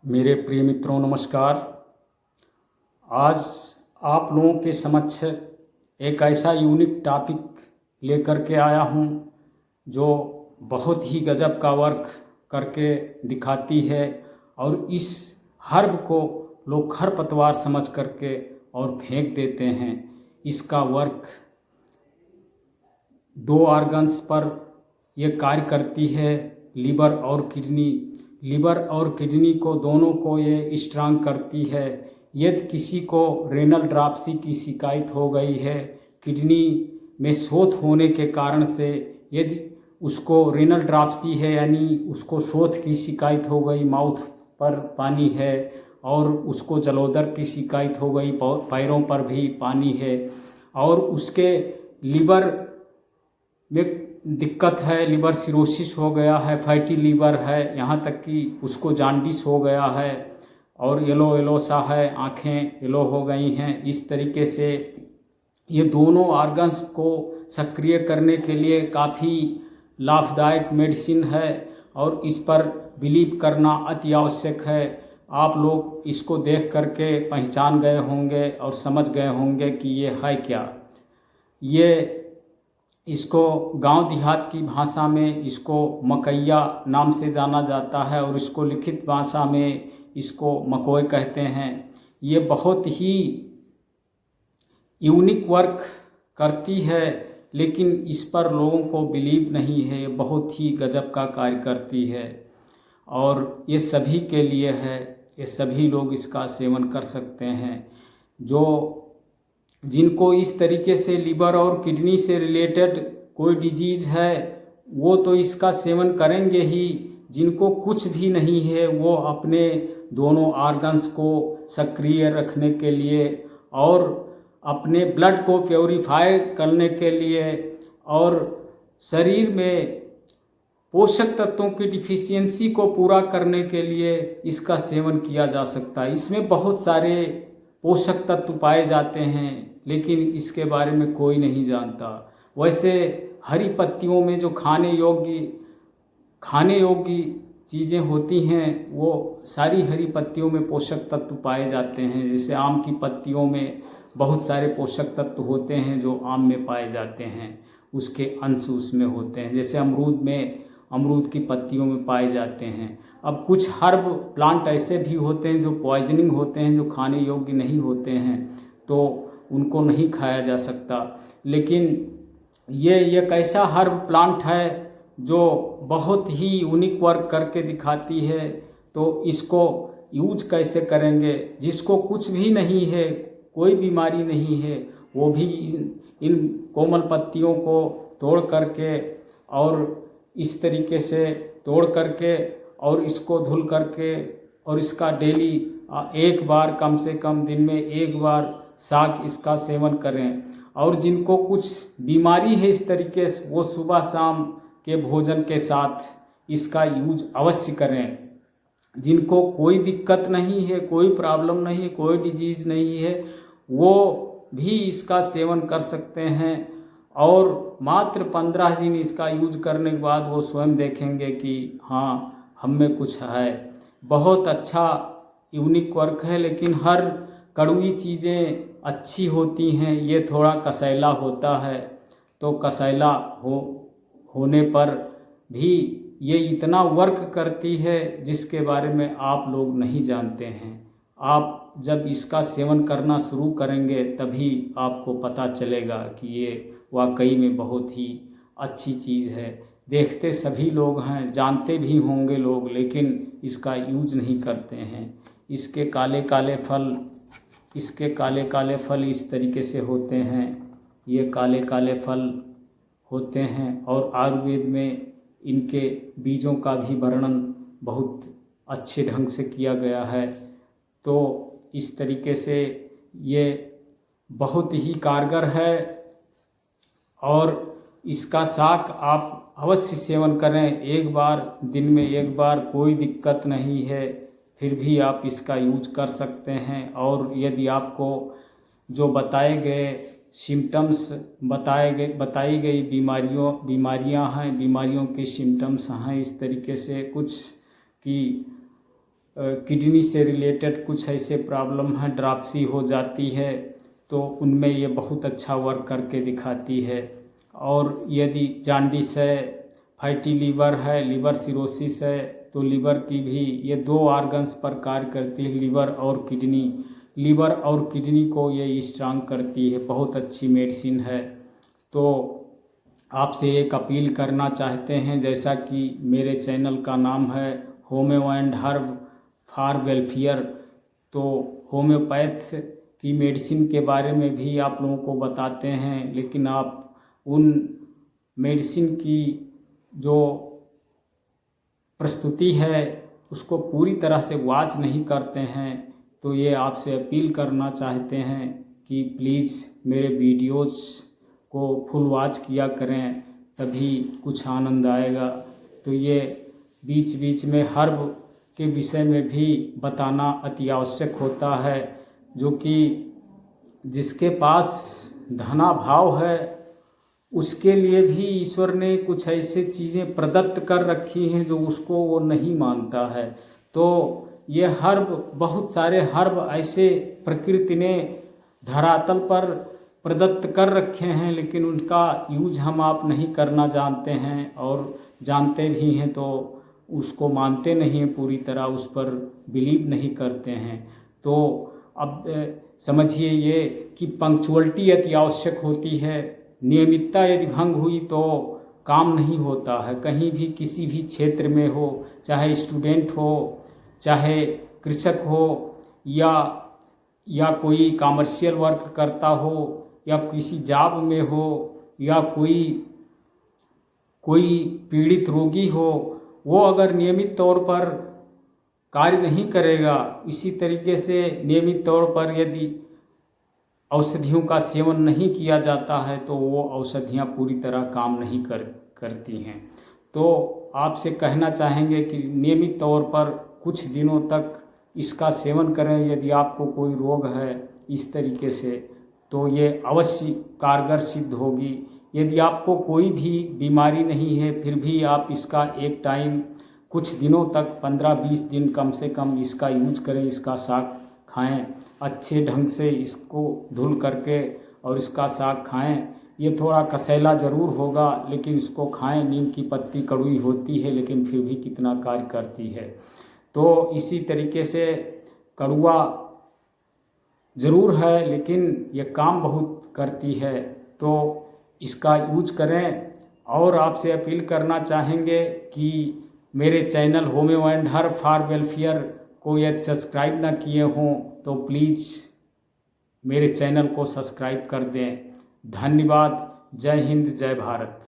मेरे प्रिय मित्रों नमस्कार। आज आप लोगों के समक्ष एक ऐसा यूनिक टॉपिक लेकर के आया हूँ जो बहुत ही गजब का वर्क करके दिखाती है। और इस हर्ब को लोग खरपतवार समझ करके और फेंक देते हैं। इसका वर्क 2 ऑर्गन्स पर यह कार्य करती है, लीवर और किडनी। लीवर और किडनी को दोनों को ये स्ट्रांग करती है। यदि किसी को रेनल ड्रापसी की शिकायत हो गई है, किडनी में शोथ होने के कारण से, यदि उसको रेनल ड्रापसी है यानी उसको शोथ की शिकायत हो गई, माउथ पर पानी है, और उसको जलोदर की शिकायत हो गई, पैरों पर भी पानी है, और उसके लीवर में दिक्कत है, लिवर सिरोसिस हो गया है, फैटी लीवर है, यहाँ तक कि उसको जांडिस हो गया है और येलो येलो सा है, आँखें येलो हो गई हैं। इस तरीके से ये दोनों ऑर्गन्स को सक्रिय करने के लिए काफ़ी लाभदायक मेडिसिन है और इस पर बिलीव करना अति आवश्यक है। आप लोग इसको देख करके पहचान गए होंगे और समझ गए होंगे कि ये है क्या। ये इसको गांव देहात की भाषा में इसको मकैया नाम से जाना जाता है और इसको लिखित भाषा में इसको मकोय कहते हैं। ये बहुत ही यूनिक वर्क करती है, लेकिन इस पर लोगों को बिलीव नहीं है। ये बहुत ही गजब का कार्य करती है और ये सभी के लिए है। ये सभी लोग इसका सेवन कर सकते हैं। जिनको इस तरीके से लिवर और किडनी से रिलेटेड कोई डिजीज़ है वो तो इसका सेवन करेंगे ही। जिनको कुछ भी नहीं है वो अपने दोनों ऑर्गन्स को सक्रिय रखने के लिए और अपने ब्लड को प्योरीफाई करने के लिए और शरीर में पोषक तत्वों की डिफिशियंसी को पूरा करने के लिए इसका सेवन किया जा सकता है। इसमें बहुत सारे पोषक तत्व पाए जाते हैं, लेकिन इसके बारे में कोई नहीं जानता। वैसे हरी पत्तियों में जो खाने योग्य चीज़ें होती हैं वो सारी हरी पत्तियों में पोषक तत्व पाए जाते हैं। जैसे आम की पत्तियों में बहुत सारे पोषक तत्व होते हैं जो आम में पाए जाते हैं, उसके अंश उसमें होते हैं। जैसे अमरूद की पत्तियों में पाए जाते हैं। अब कुछ हर्ब प्लांट ऐसे भी होते हैं जो पॉइजनिंग होते हैं, जो खाने योग्य नहीं होते हैं, तो उनको नहीं खाया जा सकता। लेकिन ये एक ऐसा हर्ब प्लांट है जो बहुत ही यूनिक वर्क करके दिखाती है। तो इसको यूज कैसे करेंगे? जिसको कुछ भी नहीं है, कोई बीमारी नहीं है, वो भी इन कोमल पत्तियों को तोड़ करके और इस तरीके से तोड़ करके और इसको धुल करके और इसका डेली एक बार, कम से कम दिन में एक बार साग इसका सेवन करें। और जिनको कुछ बीमारी है इस तरीके से, वो सुबह शाम के भोजन के साथ इसका यूज अवश्य करें। जिनको कोई दिक्कत नहीं है, कोई प्रॉब्लम नहीं है, कोई डिजीज़ नहीं है, वो भी इसका सेवन कर सकते हैं। और मात्र 15 दिन इसका यूज करने के बाद वो स्वयं देखेंगे कि हाँ, हम में कुछ है। बहुत अच्छा यूनिक वर्क है। लेकिन हर कड़वी चीज़ें अच्छी होती हैं, ये थोड़ा कसैला होता है। तो कसैला होने पर भी ये इतना वर्क करती है जिसके बारे में आप लोग नहीं जानते हैं। आप जब इसका सेवन करना शुरू करेंगे तभी आपको पता चलेगा कि ये वाकई में बहुत ही अच्छी चीज़ है। देखते सभी लोग हैं, जानते भी होंगे लोग, लेकिन इसका यूज नहीं करते हैं। इसके काले काले फल इस तरीके से होते हैं। ये काले काले फल होते हैं और आयुर्वेद में इनके बीजों का भी वर्णन बहुत अच्छे ढंग से किया गया है। तो इस तरीके से ये बहुत ही कारगर है और इसका शाक आप अवश्य सेवन करें। एक बार, दिन में एक बार, कोई दिक्कत नहीं है। फिर भी आप इसका यूज कर सकते हैं। और यदि आपको जो बताए गए सिम्टम्स बताई गई बीमारियां हैं, बीमारियों के सिम्टम्स हैं इस तरीके से कुछ कि किडनी से रिलेटेड कुछ ऐसे प्रॉब्लम है, ड्रापसी हो जाती है, तो उनमें ये बहुत अच्छा वर्क करके दिखाती है। और यदि जान्डिस है, फैटी लीवर है, लिवर सिरोसिस है, तो लिवर की भी ये 2 ऑर्गन्स पर कार्य करती है, लिवर और किडनी। लिवर और किडनी को ये स्ट्रांग करती है, बहुत अच्छी मेडिसिन है। तो आपसे एक अपील करना चाहते हैं, जैसा कि मेरे चैनल का नाम है homeo and herb for welfare, तो होम्योपैथ की मेडिसिन के बारे में भी आप लोगों को बताते हैं, लेकिन आप उन मेडिसिन की जो प्रस्तुति है उसको पूरी तरह से वॉच नहीं करते हैं। तो ये आपसे अपील करना चाहते हैं कि प्लीज़ मेरे वीडियोस को फुल वॉच किया करें, तभी कुछ आनंद आएगा। तो ये बीच बीच में हर्ब के विषय में भी बताना अति आवश्यक होता है, जो कि जिसके पास धनाभाव है उसके लिए भी ईश्वर ने कुछ ऐसे चीज़ें प्रदत्त कर रखी हैं जो उसको वो नहीं मानता है। तो ये हर्ब, बहुत सारे हर्ब ऐसे प्रकृति ने धरातल पर प्रदत्त कर रखे हैं, लेकिन उनका यूज हम आप नहीं करना जानते हैं, और जानते भी हैं तो उसको मानते नहीं हैं पूरी तरह, उस पर बिलीव नहीं करते हैं। तो अब समझिए ये कि पंक्चुअलिटी अति आवश्यक होती है। नियमितता यदि भंग हुई तो काम नहीं होता है, कहीं भी किसी भी क्षेत्र में हो, चाहे स्टूडेंट हो, चाहे कृषक हो, या कोई कॉमर्शियल वर्क करता हो, या किसी जॉब में हो, या कोई पीड़ित रोगी हो, वो अगर नियमित तौर पर कार्य नहीं करेगा, इसी तरीके से नियमित तौर पर यदि औषधियों का सेवन नहीं किया जाता है तो वो औषधियाँ पूरी तरह काम नहीं करती हैं। तो आपसे कहना चाहेंगे कि नियमित तौर पर कुछ दिनों तक इसका सेवन करें। यदि आपको कोई रोग है इस तरीके से, तो ये अवश्य कारगर सिद्ध होगी। यदि आपको कोई भी बीमारी नहीं है, फिर भी आप इसका एक टाइम कुछ दिनों तक 15-20 दिन कम से कम इसका यूज करें, इसका साग खाएं, अच्छे ढंग से इसको धुल करके और इसका साग खाएं। ये थोड़ा कसैला ज़रूर होगा, लेकिन इसको खाएं। नीम की पत्ती कड़वी होती है, लेकिन फिर भी कितना कार्य करती है। तो इसी तरीके से कड़वा ज़रूर है, लेकिन ये काम बहुत करती है, तो इसका यूज करें। और आपसे अपील करना चाहेंगे कि मेरे channel homeo and herb for welfare को यदि सब्सक्राइब ना किए हों तो प्लीज़ मेरे चैनल को सब्सक्राइब कर दें। धन्यवाद। जय हिंद, जय भारत।